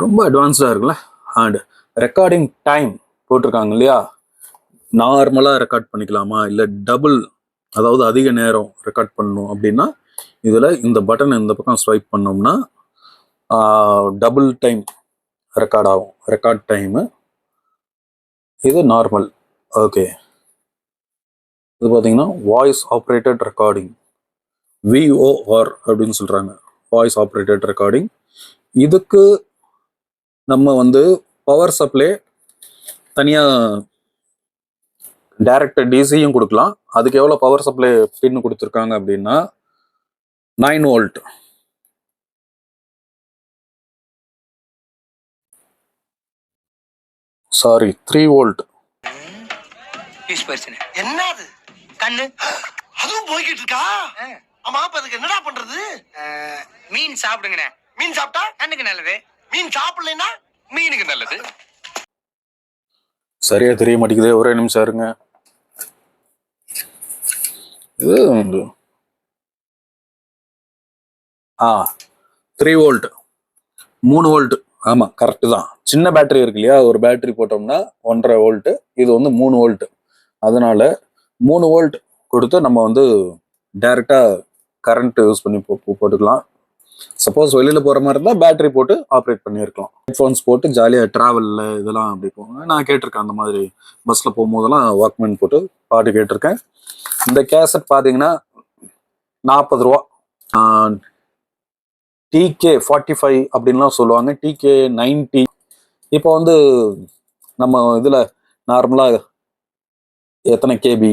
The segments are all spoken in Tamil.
ரொம்ப அட்வான்ஸ்டாக இருக்குல்ல. அண்ட் ரெக்கார்டிங் டைம் போட்டிருக்காங்க இல்லையா, நார்மலாக ரெக்கார்ட் பண்ணிக்கலாமா இல்லை டபுள், அதாவது அதிக நேரம் ரெக்கார்ட் பண்ணணும் அப்படின்னா இதில் இந்த பட்டன் இந்த பக்கம் ஸ்வைப் பண்ணோம்னா டபுள் டைம் ரெக்கார்ட் ஆகும். ரெக்கார்ட் டைமு இது நார்மல். ஓகே, இது பார்த்தீங்கன்னா வாய்ஸ் ஆப்ரேட்டட் ரெக்கார்டிங், விஓஆர் அப்படின்னு சொல்கிறாங்க, வாய்ஸ் ஆப்ரேட்டட் ரெக்கார்டிங். இதுக்கு நம்ம வந்து பவர் சப்ளை தனியாக டைரக்ட் டிசியும் கொடுக்கலாம். அதுக்கு எவ்வளோ பவர் சப்ளை பின் கொடுத்துருக்காங்க அப்படின்னா 9 வோல்ட். Sorry, 3 volt. என்னது கண்ணு அதுவும் போய்கிட்டு இருக்கா? ஆமா, அப்ப அதுக்கு என்னடா பண்றது? மீன் சாப்பிடுங்கண்ணே. மீன் சாப்பிட்டா கண்ணுக்கு நல்லது, மீன் சாப்பிடலைன்னா மீனுக்கு நல்லது. சரியா தெரிய மாட்டேங்குது, ஒரே நிமிஷம் இருங்க. இது 3 வோல்ட், 3 வோல்ட். ஆமாம், கரெக்டு தான். சின்ன பேட்டரி இருக்கு இல்லையா, ஒரு பேட்டரி போட்டோம்னா 1.5 வோல்ட்டு, இது வந்து 3 வோல்ட். அதனால 3 வோல்ட் கொடுத்து நம்ம வந்து டைரெக்டாக கரண்ட் யூஸ் பண்ணி போட்டுக்கலாம். சப்போஸ் வெளியில் போகிற மாதிரி இருந்தால் பேட்டரி போட்டு ஆப்ரேட் பண்ணியிருக்கலாம். ஹெட்ஃபோன்ஸ் போட்டு ஜாலியாக ட்ராவலில் இதெல்லாம் அப்படி போங்க. நான் கேட்டிருக்கேன், அந்த மாதிரி பஸ்ஸில் போகும்போதெல்லாம் வாக்மேன் போட்டு பாட்டு கேட்டிருக்கேன். இந்த கேசட் பார்த்தீங்கன்னா 40 ரூபா. TK45 அப்படின்லாம் சொல்லுவாங்க, TK90. இப்போ வந்து நம்ம இதில் நார்மலாக எத்தனை கேபி,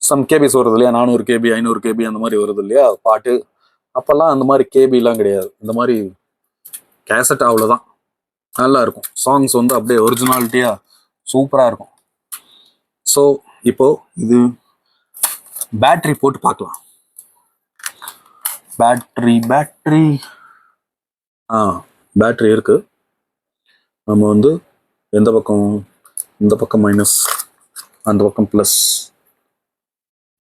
சம் கேபிஸ் வருது இல்லையா, 400 கேபி 500 கேபி அந்த மாதிரி வருது இல்லையா பாட்டு. அப்போல்லாம் அந்த மாதிரி கேபிலாம் கிடையாது, இந்த மாதிரி கேசட். அவ்வளோதான், நல்லா இருக்கும். சாங்ஸ் வந்து அப்படியே ஒரிஜினாலிட்டியாக சூப்பராக இருக்கும். ஸோ இப்போ இது பேட்டரி போட்டு பார்க்கலாம். பேட்டரி பேட்டரி இருக்கு. நம்ம வந்து எந்த பக்கம், இந்த பக்கம் மைனஸ், அந்த பக்கம் ப்ளஸ்.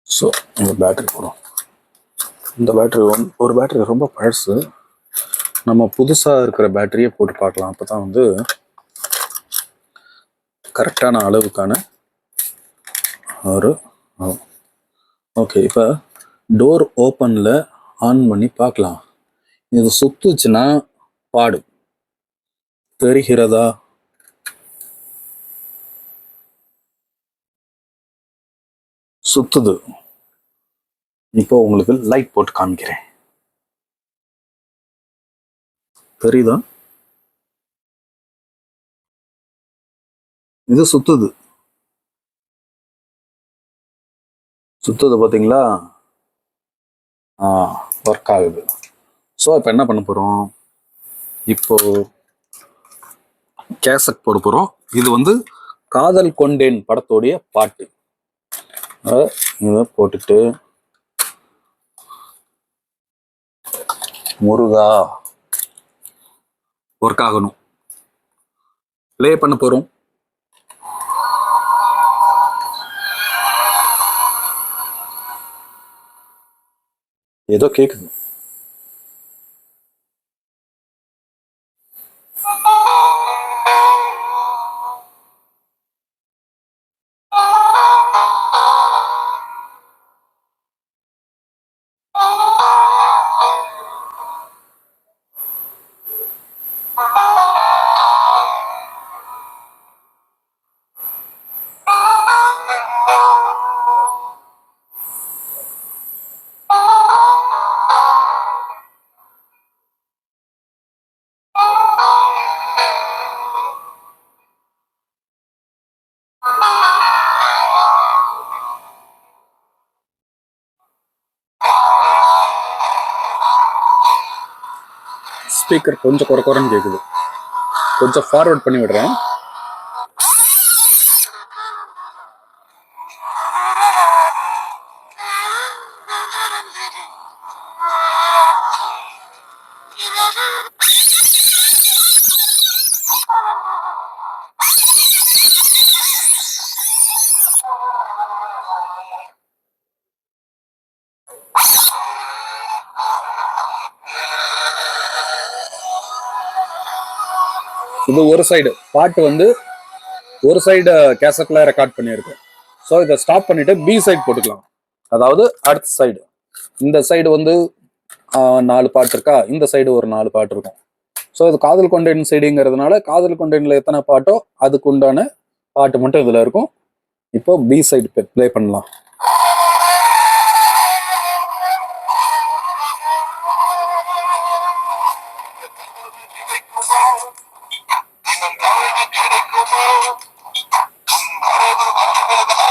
ஸோ இந்த பேட்டரி போடும். இந்த பேட்டரி ஒரு பேட்டரி ரொம்ப பழசு, நம்ம புதுசாக இருக்கிற பேட்டரியே போட்டு பார்க்கலாம். அப்போ தான் வந்து கரெக்டான அளவுக்கான ஒரு. ஓகே, இப்போ டோர் ஓப்பனில் ஆன் பண்ணி பார்க்கலாம். இது சுத்துச்சுன்னா பாடு தெரிகிறதா? சுத்துது. இப்போ உங்களுக்கு லைட் போட்டு காமிக்கிறேன், தெரியுதா? இது சுத்துது பார்த்தீங்களா? ஒர்க் ஆகுது. ஸோ இப்போ என்ன பண்ண போகிறோம், இப்போ கேசட் போட போகிறோம். இது வந்து காதல் கொண்டேன் படத்தோடைய பாட்டு. இதை போட்டுட்டு முருகா ஒர்க் ஆகணும், ப்ளே பண்ண போகிறோம். ஏதோ கேக்குது. ஸ்பீக்கர் கொஞ்சம் குறைன்னு கேட்குது, கொஞ்சம் ஃபார்வர்ட் பண்ணி விடுறேன். இது ஒரு சைடு பாட்டு வந்து ஒரு சைடு கேசட்ல ரெக்கார்ட் பண்ணியிருக்கேன். ஸோ இதை ஸ்டாப் பண்ணிட்டு பி சைடு போட்டுக்கலாம். அதாவது அடுத்த சைடு, இந்த சைடு வந்து 4 பாட்டு இருக்கா, இந்த சைடு ஒரு 4 பாட்டு இருக்கும். ஸோ இது காதல் கொண்டேன் சைடுங்கிறதுனால காதல் கொண்டேன்ல எத்தனை பாட்டோ அதுக்கு உண்டான பாட்டு மட்டும் இதுல இருக்கும். இப்போ பி சைடு ப்ளே பண்ணலாம்.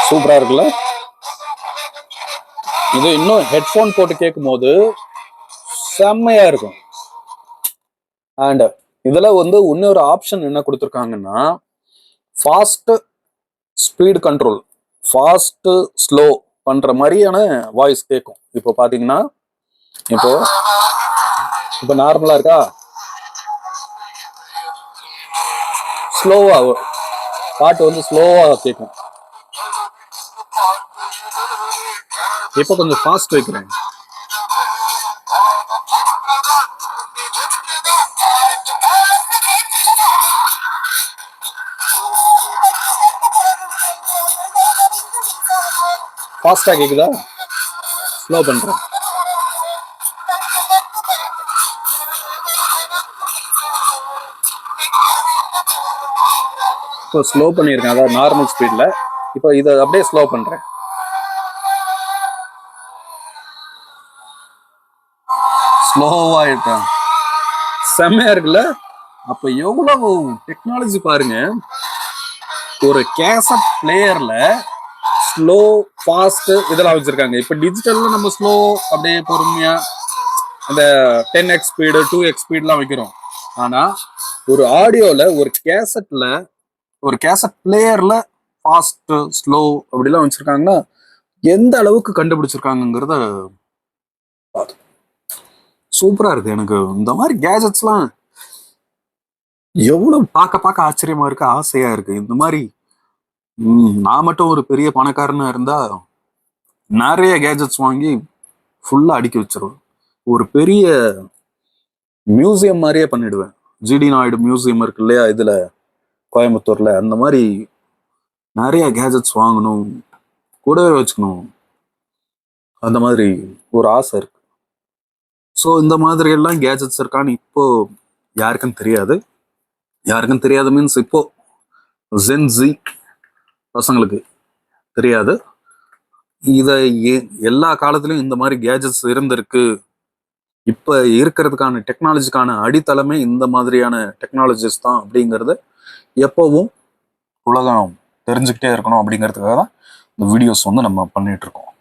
சூப்பரா இருக்குல்ல? இது இன்னும் ஹெட்ஃபோன் போட்டு கேட்கும் போது செம்மையா இருக்கும். அண்ட் இதுல வந்து இன்னொரு ஆப்ஷன் என்ன கொடுத்துருக்காங்கன்னா, fast speed control, fast slow பண்ற மாதிரியான வாய்ஸ் கேட்கும். இப்போ பாத்தீங்கன்னா இப்போ நார்மலா இருக்கா, ஸ்லோவா பாட்டு வந்து ஸ்லோவா கேட்கும். இப்போ கொஞ்சம் ஃபாஸ்ட் வைக்கிறேன். ஃபாஸ்டா கேக்குதா? ஸ்லோ பண்றேன். இப்போ ஸ்லோ பண்ணியிருக்கேன், அதாவது நார்மல் ஸ்பீட்ல. இப்போ இதை அப்படியே ஸ்லோ பண்றேன். ஸ்லோவாயிட்டேன். செம்மையா இருக்குல்ல? அப்ப எவ்வளவு டெக்னாலஜி பாருங்க. ஒரு கேசட் பிளேயர்ல ஸ்லோ, ஃபாஸ்ட் இதெல்லாம் வச்சிருக்காங்க. இப்ப டிஜிட்டல்ல நம்ம ஸ்லோ அப்படியே பொறுமையா அந்த 10x ஸ்பீடு 2x ஸ்பீட்லாம் வைக்கிறோம். ஆனா ஒரு ஆடியோல ஒரு கேசட் பிளேயர்ல ஃபாஸ்ட், ஸ்லோ அப்படிலாம் வச்சிருக்காங்கன்னா எந்த அளவுக்கு கண்டுபிடிச்சிருக்காங்கிறத பார்த்து சூப்பரா இருக்கு. எனக்கு இந்த மாதிரி கேஜெட்ஸ்லாம் எவ்வளவு பார்க்க ஆச்சரியமா இருக்கு, ஆசையா இருக்கு. இந்த மாதிரி நான் மட்டும் ஒரு பெரிய பணக்காரனா இருந்தா நிறைய கேஜெட்ஸ் வாங்கி ஃபுல்லா அடுக்கி வச்சிருவேன். ஒரு பெரிய மியூசியம் மாதிரியே பண்ணிடுவேன். ஜிடி நாயுடு மியூசியம் இருக்கு இல்லையா இதுல கோயம்புத்தூர்ல, அந்த மாதிரி நிறைய கேஜெட்ஸ் வாங்கணும், கூடவே வச்சுக்கணும், அந்த மாதிரி ஒரு ஆசை இருக்கு. ஸோ இந்த மாதிரி எல்லாம் கேஜெட்ஸ் இருக்கான்னு இப்போ யாருக்கும் தெரியாது மீன்ஸ் இப்போ ஜென் ஜி பசங்களுக்கு தெரியாது. இதை எல்லா காலத்திலும் இந்த மாதிரி கேஜெட்ஸ் இருந்திருக்கு. இப்ப இருக்கிறதுக்கான டெக்னாலஜிக்கான அடித்தளமே இந்த மாதிரியான டெக்னாலஜிஸ் தான் அப்படிங்கிறத எப்பவும் உலகம் தெரிஞ்சுக்கிட்டே இருக்கணும் அப்படிங்கிறதுக்காக தான் இந்த வீடியோஸ் வந்து நம்ம பண்ணிட்டு இருக்கோம்.